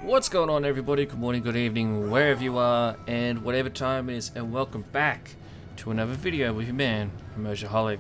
What's going on, everybody? Good morning, good evening, wherever you are, and whatever time it is, and welcome back to another video with your man, Immersionholic.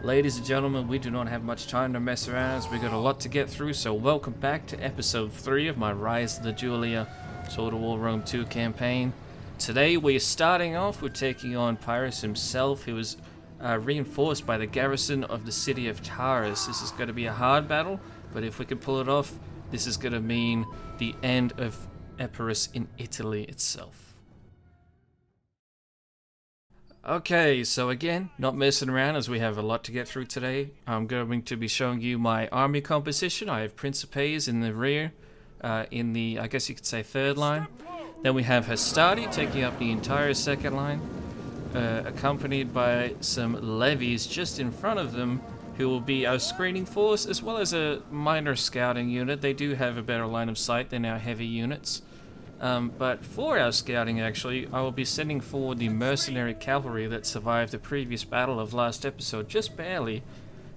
Ladies and gentlemen, we do not have much time to mess around as we got a lot to get through, so welcome back to episode 3 of my Rise of the Julia Total War Rome 2 campaign. Today we are starting off with taking on Pyrrhus himself, who was reinforced by the garrison of the city of TARAS. This is going to be a hard battle, but if we can pull it off, this is going to mean the end of Epirus in Italy itself. Okay, so again, not messing around as we have a lot to get through today. I'm going to be showing you my army composition. I have Principes in the rear, in the, I guess you could say, third line. Then we have Hastati taking up the entire second line, accompanied by some levies just in front of them, who will be our screening force, as well as a minor scouting unit. They do have a better line of sight than our heavy units. But for our scouting, actually, I will be sending forward the mercenary cavalry that survived the previous battle of last episode, just barely.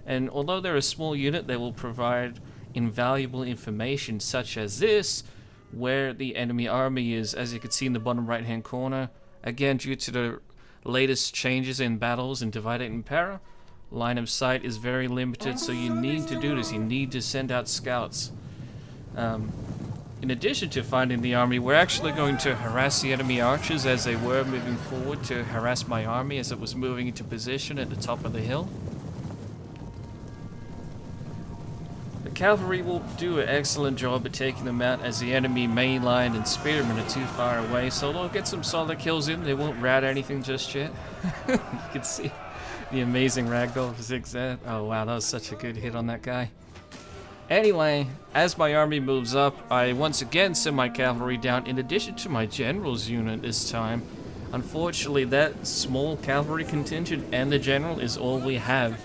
And although they're a small unit, they will provide invaluable information, such as this, where the enemy army is, as you can see in the bottom right-hand corner. Again, due to the latest changes in battles in Divided Impera, line of sight is very limited, so you need to do this. You need to send out scouts. In addition to finding the army, we're actually going to harass the enemy archers as they were moving forward to harass my army as it was moving into position at the top of the hill. The cavalry will do an excellent job at taking them out as the enemy main line and spearmen are too far away, so they'll get some solid kills in. They won't rat anything just yet. You can see the amazing ragdoll zigzag. Oh wow, that was such a good hit on that guy. Anyway, as my army moves up, I once again send my cavalry down in addition to my general's unit this time. Unfortunately, that small cavalry contingent and the general is all we have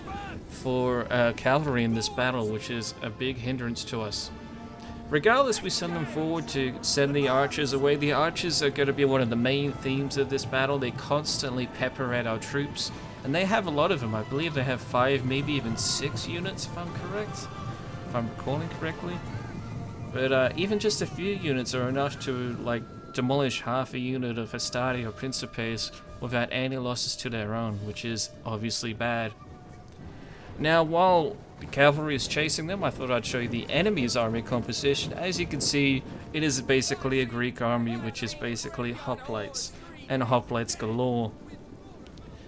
for cavalry in this battle, which is a big hindrance to us. Regardless, we send them forward to send the archers away. The archers are going to be one of the main themes of this battle. They constantly pepper at our troops. And they have a lot of them. I believe they have 5, maybe even 6 units, if I'm correct. If I'm recalling correctly. But even just a few units are enough to, like, demolish half a unit of Hastati or Principes without any losses to their own, which is obviously bad. Now, while the cavalry is chasing them, I thought I'd show you the enemy's army composition. As you can see, it is basically a Greek army, which is basically hoplites, and hoplites galore.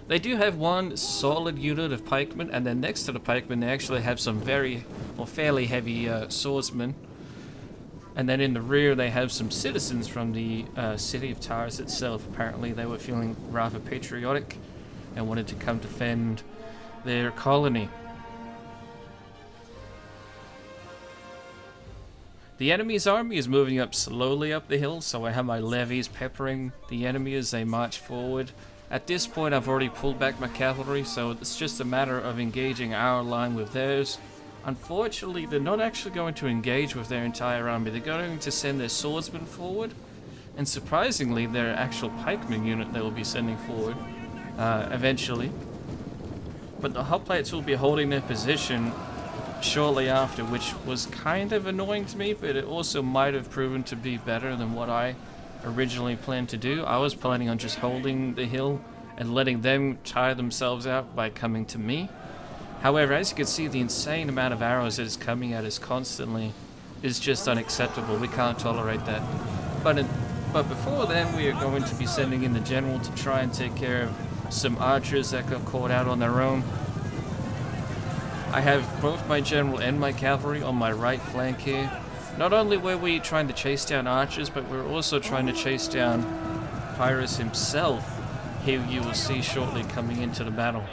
They do have one solid unit of pikemen, and then next to the pikemen they actually have some fairly heavy swordsmen. And then in the rear they have some citizens from the city of Taras itself. Apparently they were feeling rather patriotic and wanted to come defend their colony. The enemy's army is moving up slowly up the hill, so I have my levies peppering the enemy as they march forward. At this point, I've already pulled back my cavalry, so it's just a matter of engaging our line with theirs. Unfortunately, they're not actually going to engage with their entire army. They're going to send their swordsmen forward, and surprisingly, their actual pikeman unit they will be sending forward eventually. But the hoplites will be holding their position shortly after, which was kind of annoying to me, but it also might have proven to be better than what I originally planned to do. I was planning on just holding the hill and letting them tire themselves out by coming to me. However, as you can see, the insane amount of arrows that is coming at us constantly is just unacceptable. We can't tolerate that. But before then, we are going to be sending in the general to try and take care of some archers that got caught out on their own. I have both my general and my cavalry on my right flank here. Not only were we trying to chase down archers, but we're also trying to chase down Pyrrhus himself, who you will see shortly coming into the battle.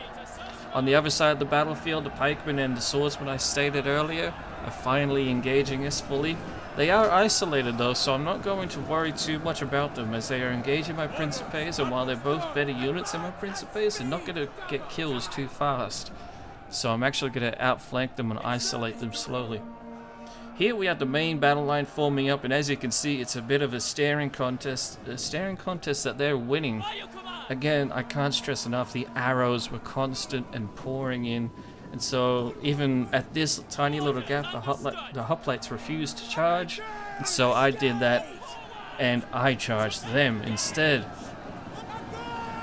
On the other side of the battlefield, the pikemen and the swordsmen I stated earlier are finally engaging us fully. They are isolated though, so I'm not going to worry too much about them as they are engaging my Principes, and while they're both better units than my Principes, they're not going to get kills too fast. So I'm actually going to outflank them and isolate them slowly. Here we have the main battle line forming up, and as you can see, it's a bit of a staring contest that they're winning. Again, I can't stress enough, the arrows were constant and pouring in, And so even at this tiny little gap, the hoplites refused to charge. And so I did that, and I charged them instead.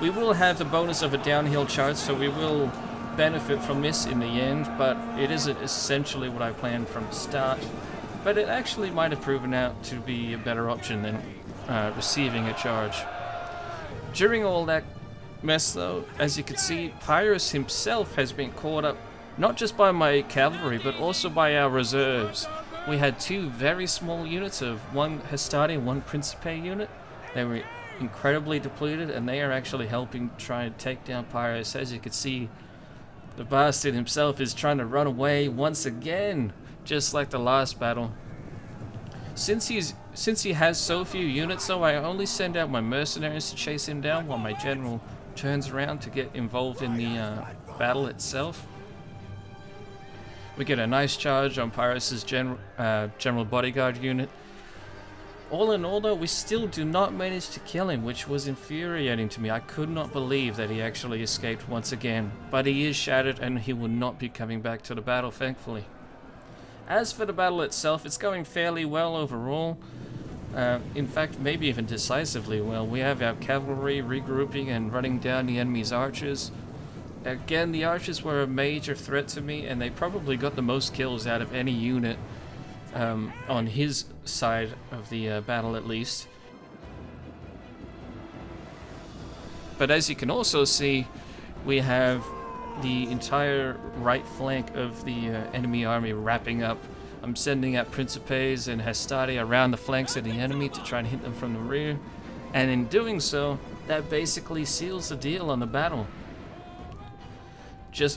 We will have the bonus of a downhill charge, so we will benefit from this in the end, but it isn't essentially what I planned from the start. But it actually might have proven out to be a better option than receiving a charge. During all that mess though, as you can see, Pyrrhus himself has been caught up not just by my cavalry, but also by our reserves. We had two very small units of one Hastati and one Principe unit. They were incredibly depleted, and they are actually helping try and take down Pyrrhus. As you can see, the bastard himself is trying to run away once again, just like the last battle. Since he has so few units though, I only send out my mercenaries to chase him down while my general turns around to get involved in the battle itself. We get a nice charge on Pyrrhus's general bodyguard unit. All in all though, we still do not manage to kill him, which was infuriating to me. I could not believe that he actually escaped once again, but he is shattered and he will not be coming back to the battle, thankfully. As for the battle itself, it's going fairly well overall. In fact, maybe even decisively well. We have our cavalry regrouping and running down the enemy's archers. Again, the archers were a major threat to me, and they probably got the most kills out of any unit on his side of the battle at least. But as you can also see, we have the entire right flank of the enemy army wrapping up. I'm sending out Principes and Hastati around the flanks of the enemy to try and hit them from the rear. And in doing so, that basically seals the deal on the battle.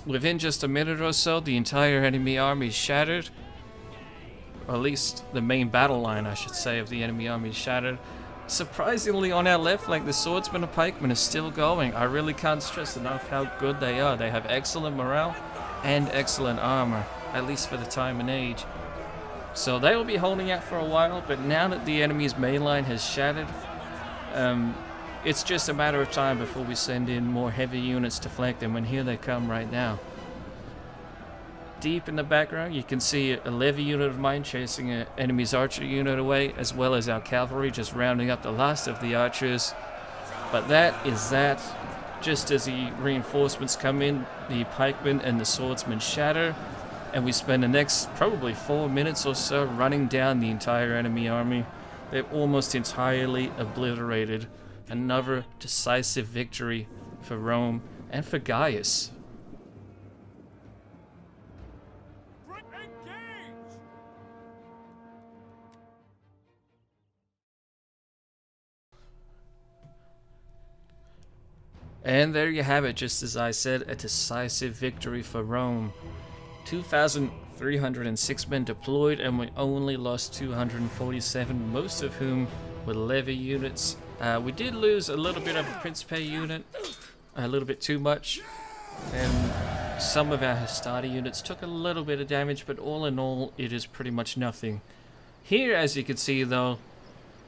Within just a minute or so, the entire enemy army is shattered. Or at least the main battle line, I should say, of the enemy army is shattered. Surprisingly, on our left flank, the swordsmen and pikemen are still going. I really can't stress enough how good they are. They have excellent morale and excellent armor, at least for the time and age. So they will be holding out for a while, but now that the enemy's main line has shattered, it's just a matter of time before we send in more heavy units to flank them, and here they come right now. Deep in the background, you can see a levy unit of mine chasing an enemy's archer unit away, as well as our cavalry just rounding up the last of the archers. But that is that. Just as the reinforcements come in, the pikemen and the swordsmen shatter, and we spend the next probably 4 minutes or so running down the entire enemy army. They're almost entirely obliterated. Another decisive victory for Rome and for Gaius. And there you have it, just as I said, a decisive victory for Rome. 2,306 men deployed, and we only lost 247, most of whom were levy units. We did lose a little bit of a Principe unit, a little bit too much, and some of our Hastati units took a little bit of damage, but all in all, it is pretty much nothing. Here, as you can see though,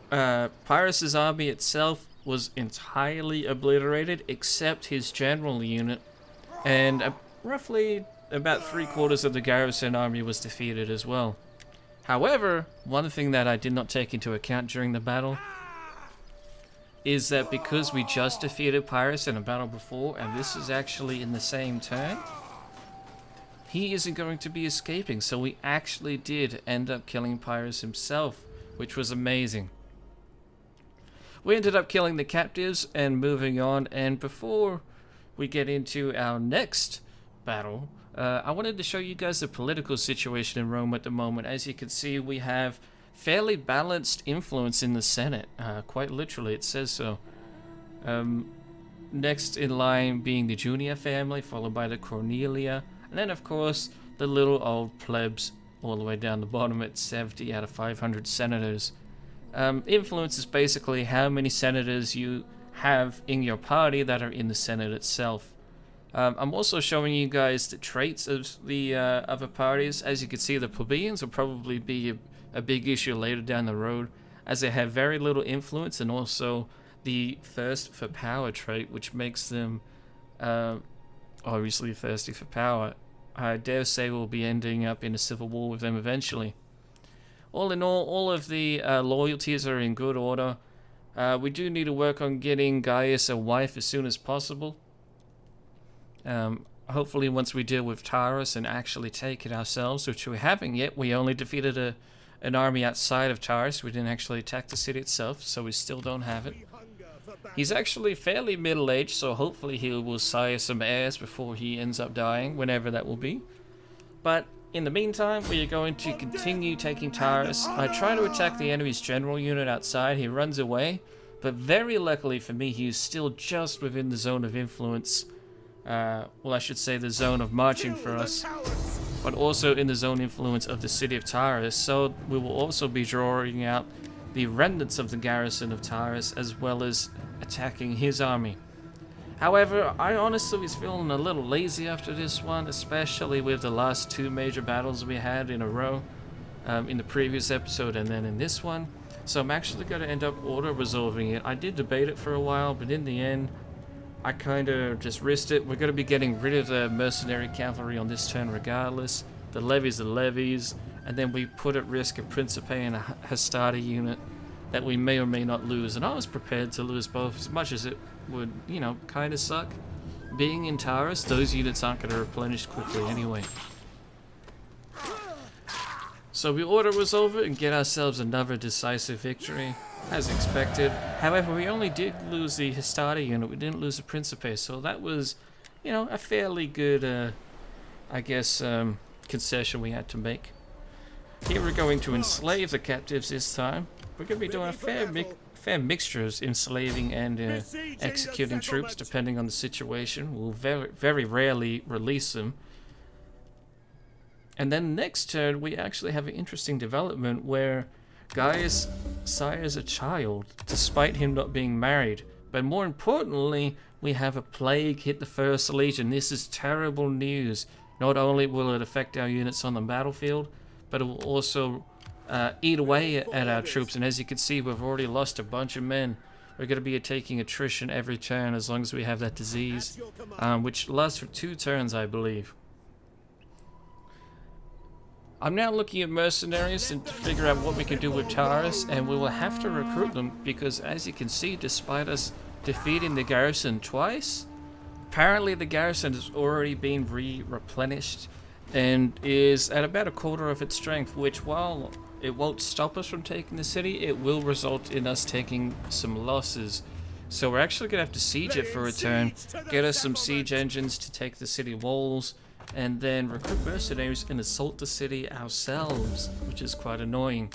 Pyrrhus' army itself was entirely obliterated, except his general unit, and roughly about 3/4 of the garrison army was defeated as well. However, one thing that I did not take into account during the battle is that because we just defeated Pyrrhus in a battle before, and this is actually in the same turn, he isn't going to be escaping, so we actually did end up killing Pyrrhus himself, which was amazing. We ended up killing the captives and moving on, and before we get into our next battle, I wanted to show you guys the political situation in Rome at the moment. As you can see, we have fairly balanced influence in the Senate. Quite literally, it says so. Next in line being the Junia family, followed by the Cornelia, and then of course the little old plebs all the way down the bottom at 70 out of 500 senators. Influence is basically how many senators you have in your party that are in the Senate itself. I'm also showing you guys the traits of the other parties. As you can see, the plebeians will probably be a big issue later down the road, as they have very little influence, and also the thirst for power trait, which makes them obviously thirsty for power. I dare say we'll be ending up in a civil war with them eventually. All in all of the loyalties are in good order. We do need to work on getting Gaius a wife as soon as possible. Hopefully once we deal with TARAS and actually take it ourselves, which we haven't yet. We only defeated an army outside of TARAS. We didn't actually attack the city itself, so we still don't have it. He's actually fairly middle-aged, so hopefully he will sire some heirs before he ends up dying, whenever that will be. But in the meantime, we are going to continue taking TARAS. I try to attack the enemy's general unit outside. He runs away, but very luckily for me, he is still just within the zone of influence. Well, I should say the zone of marching for us, but also in the zone influence of the city of TARAS. So we will also be drawing out the remnants of the garrison of TARAS, as well as attacking his army. However, I honestly was feeling a little lazy after this one, especially with the last two major battles we had in a row, in the previous episode and then in this one. So I'm actually going to end up auto-resolving it. I did debate it for a while, but in the end, I kind of just risked it. We're going to be getting rid of the mercenary cavalry on this turn regardless. The levies are levies, and then we put at risk a Principe and a Hastati unit that we may or may not lose. And I was prepared to lose both, as much as it would, you know, kind of suck. Being in TARAS, those units aren't going to replenish quickly anyway. So we auto-resolve it and get ourselves another decisive victory, as expected. However, we only did lose the Hastati unit, we didn't lose the Principe, so that was, you know, a fairly good, I guess, concession we had to make. Here we're going to enslave the captives this time. We're going to be doing a fair mixture of enslaving and executing troops, depending on the situation. We'll very rarely release them. And then next turn, we actually have an interesting development where Gaius sires a child, despite him not being married. But more importantly, we have a plague hit the First Legion. This is terrible news. Not only will it affect our units on the battlefield, but it will also eat away at our troops. And as you can see, we've already lost a bunch of men. We're going to be taking attrition every turn as long as we have that disease, which lasts for 2 turns, I believe. I'm now looking at mercenaries and to figure out what we can do with TARAS, and we will have to recruit them because, as you can see, despite us defeating the garrison twice, apparently the garrison has already been replenished and is at about a quarter of its strength, which, while it won't stop us from taking the city, it will result in us taking some losses. So we're actually going to have to siege it for a turn, get us some siege engines to take the city walls, and then recruit mercenaries and assault the city ourselves, which is quite annoying.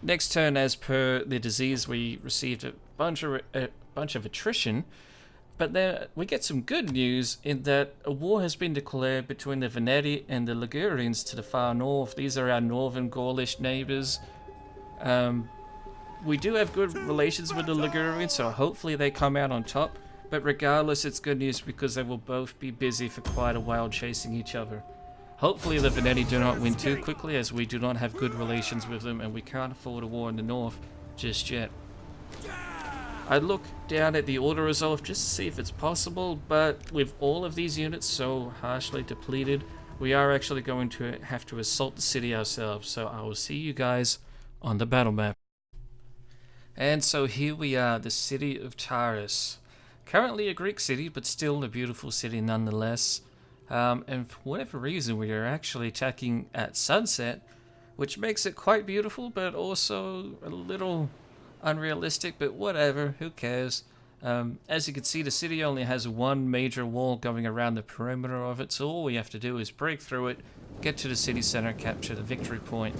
Next turn, as per the disease, we received a bunch of attrition, but then we get some good news in that a war has been declared between the Veneti and the Ligurians to the far north. These are our northern Gaulish neighbors. We do have good relations with the Ligurians, so hopefully they come out on top. But regardless, it's good news because they will both be busy for quite a while chasing each other. Hopefully the Veneti do not win too quickly, as we do not have good relations with them and we can't afford a war in the north just yet. I look down at the auto-resolve just to see if it's possible, but with all of these units so harshly depleted, we are actually going to have to assault the city ourselves. So I will see you guys on the battle map. And so here we are, the city of TARAS. Currently a Greek city, but still a beautiful city nonetheless. And for whatever reason, we are actually attacking at sunset, which makes it quite beautiful, but also a little unrealistic, but whatever, who cares. As you can see, the city only has one major wall going around the perimeter of it, so all we have to do is break through it, get to the city center, capture the victory point.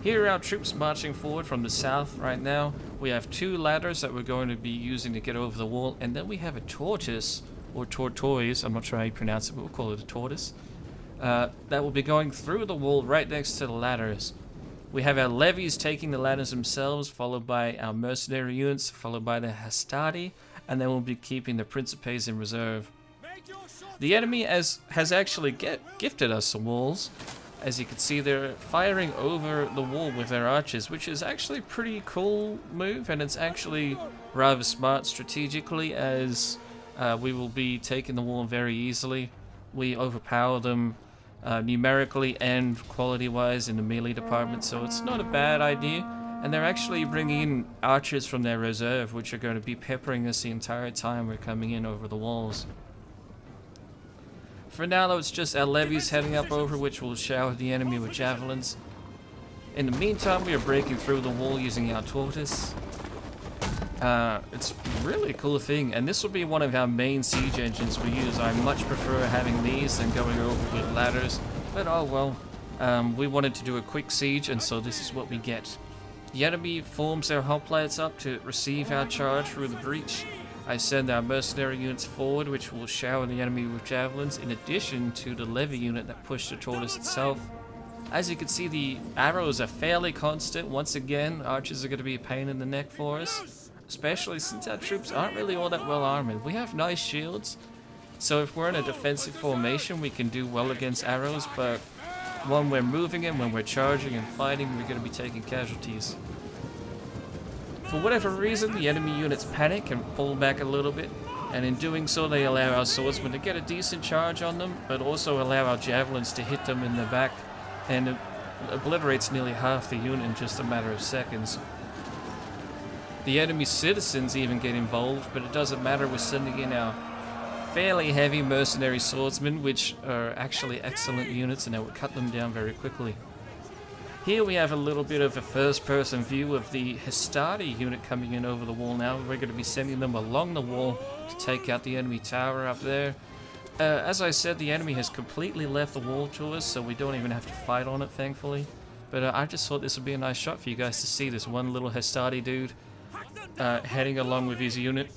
Here are our troops marching forward from the south right now. We have 2 ladders that we're going to be using to get over the wall, and then we have a tortoise, or tortoise, I'm not sure how you pronounce it, but we'll call it a tortoise, that will be going through the wall right next to the ladders. We have our levies taking the ladders themselves, followed by our mercenary units, followed by the Hastati, and then we'll be keeping the Principes in reserve. The enemy has actually gifted us some walls. As you can see, they're firing over the wall with their archers, which is actually a pretty cool move, and it's actually rather smart strategically, as we will be taking the wall very easily we overpower them numerically and quality-wise in the melee department, so it's not a bad idea. And they're actually bringing in archers from their reserve, which are going to be peppering us the entire time we're coming in over the walls. For now, though, it's just our levies heading up over, which will shower the enemy with javelins. In the meantime, we are breaking through the wall using our tortoise. It's really a cool thing, and this will be one of our main siege engines we use. I much prefer having these than going over with ladders, but oh well. We wanted to do a quick siege, and so this is what we get. The enemy forms their hoplites up to receive our charge through the breach. I send our mercenary units forward, which will shower the enemy with javelins, in addition to the levy unit that pushed the tortoise itself. As you can see, the arrows are fairly constant. Once again, archers are going to be a pain in the neck for us, especially since our troops aren't really all that well armored. We have nice shields, so if we're in a defensive formation, we can do well against arrows, but when we're moving in, when we're charging and fighting, we're going to be taking casualties. For whatever reason, the enemy units panic and pull back a little bit, and in doing so they allow our swordsmen to get a decent charge on them, but also allow our javelins to hit them in the back, and it obliterates nearly half the unit in just a matter of seconds. The enemy citizens even get involved, but it doesn't matter, we're sending in our fairly heavy mercenary swordsmen, which are actually excellent units, and they will cut them down very quickly. Here we have a little bit of a first-person view of the Hastati unit coming in over the wall now. We're going to be sending them along the wall to take out the enemy tower up there. As I said, the enemy has completely left the wall to us, so we don't even have to fight on it, thankfully. But I just thought this would be a nice shot for you guys to see this one little Hastati dude heading along with his unit.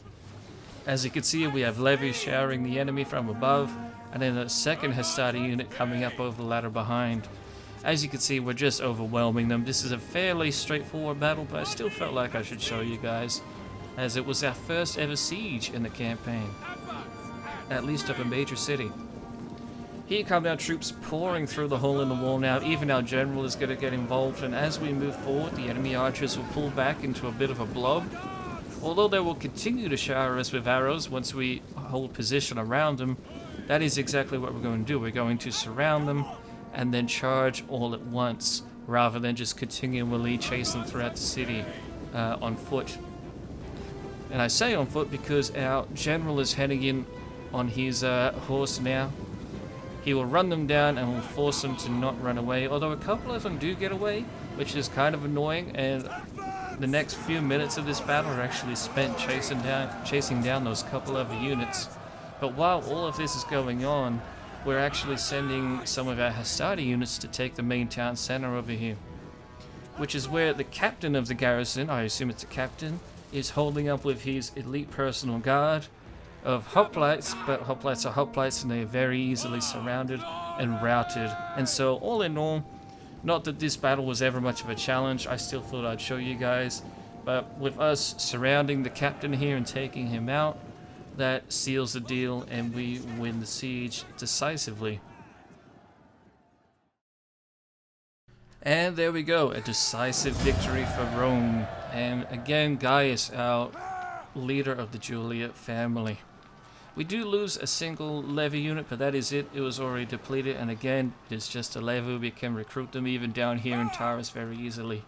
As you can see, we have levies showering the enemy from above, and then a second Hastati unit coming up over the ladder behind. As you can see, we're just overwhelming them. This is a fairly straightforward battle, but I still felt like I should show you guys, as it was our first ever siege in the campaign, at least of a major city. Here come our troops pouring through the hole in the wall now. Even our general is going to get involved, and as we move forward, the enemy archers will pull back into a bit of a blob. Although they will continue to shower us with arrows once we hold position around them, that is exactly what we're going to do. We're going to surround them and then charge all at once, rather than just continually chase them throughout the city on foot. And I say on foot because our general is heading in on his horse now. He will run them down and will force them to not run away, although a couple of them do get away, which is kind of annoying, and the next few minutes of this battle are actually spent chasing down those couple of units. But while all of this is going on, we're actually sending some of our Hastati units to take the main town center over here, which is where the captain of the garrison, I assume it's a captain, is holding up with his elite personal guard of hoplites, but hoplites are hoplites and they are very easily surrounded and routed. And so all in all, not that this battle was ever much of a challenge, I still thought I'd show you guys, but with us surrounding the captain here and taking him out, that seals the deal and we win the siege decisively. And there we go, a decisive victory for Rome. And again, Gaius, our leader of the Julia family. We do lose a single levy unit, but that is it. It was already depleted, and again, it's just a levy. We can recruit them even down here in TARAS very easily.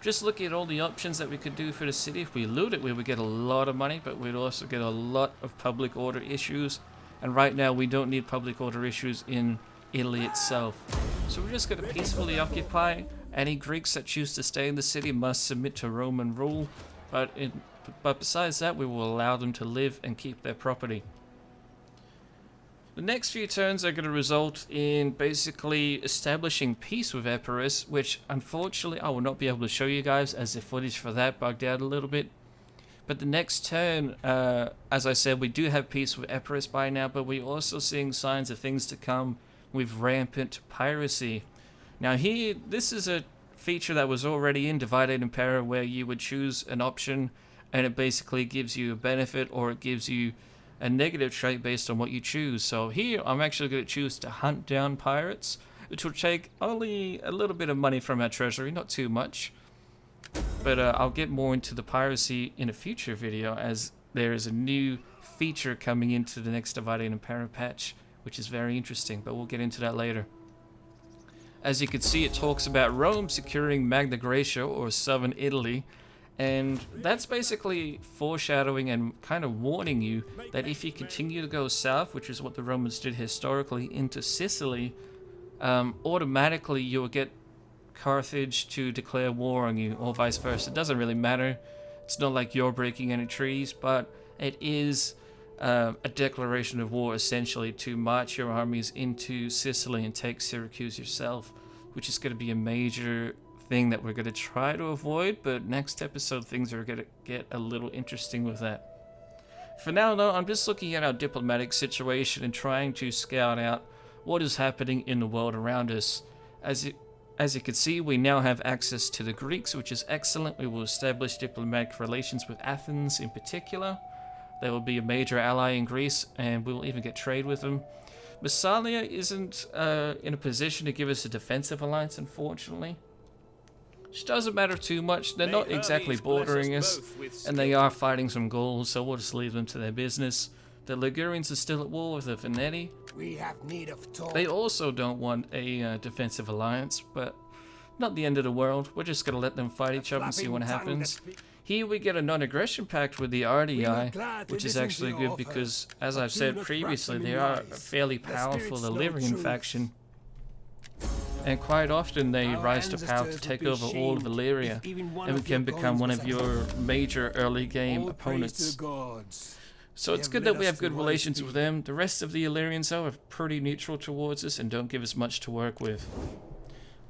Just looking at all the options that we could do for the city. If we loot it, we would get a lot of money, but we'd also get a lot of public order issues. And right now, we don't need public order issues in Italy itself. So we're just going to peacefully occupy. Any Greeks that choose to stay in the city must submit to Roman rule, but besides that, we will allow them to live and keep their property. The next few turns are going to result in basically establishing peace with Epirus, which unfortunately I will not be able to show you guys as the footage for that bugged out a little bit. But the next turn, as I said, we do have peace with Epirus by now, but we're also seeing signs of things to come with rampant piracy. Now here, this is a feature that was already in Divided Impera, where you would choose an option and it basically gives you a benefit or it gives you a negative trait based on what you choose. So here I'm actually going to choose to hunt down pirates, which will take only a little bit of money from our treasury, not too much. But I'll get more into the piracy in a future video, as there is a new feature coming into the next Divided Impera patch, which is very interesting, but we'll get into that later. As you can see, it talks about Rome securing Magna Graecia, or southern Italy, and that's basically foreshadowing and kind of warning you that if you continue to go south, which is what the Romans did historically, into Sicily, automatically you will get Carthage to declare war on you, or vice versa. It doesn't really matter. It's not like you're breaking any trees, but it is a declaration of war, essentially, to march your armies into Sicily and take Syracuse yourself, which is going to be a major thing that we're going to try to avoid, but next episode things are going to get a little interesting with that. For now, though, I'm just looking at our diplomatic situation and trying to scout out what is happening in the world around us. As you can see, we now have access to the Greeks, which is excellent. We will establish diplomatic relations with Athens in particular. They will be a major ally in Greece, and we will even get trade with them. Massalia isn't in a position to give us a defensive alliance, unfortunately. Which doesn't matter too much. They're not exactly bordering us, and they are fighting some Gauls, so we'll just leave them to their business. The Ligurians are still at war with the Veneti. We have need of talk. They also don't want a defensive alliance, but not the end of the world. We're just going to let them fight each other and see what happens. Here we get a non-aggression pact with the RDI, which is actually good because, as I've said previously, they are a fairly powerful Illyrian faction. And quite often they rise to power to take over all of Illyria, and we can become one of your major early game opponents. So it's good that we have good relations with them. The rest of the Illyrians, though, are pretty neutral towards us and don't give us much to work with.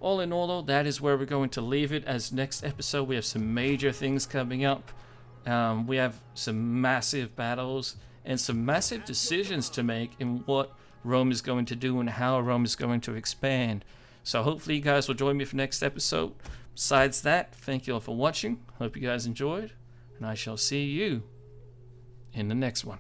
All in all, though, that is where we're going to leave it, as next episode we have some major things coming up. We have some massive battles and some massive decisions to make in what Rome is going to do and how Rome is going to expand. So hopefully you guys will join me for next episode. Besides that, thank you all for watching. Hope you guys enjoyed, and I shall see you in the next one.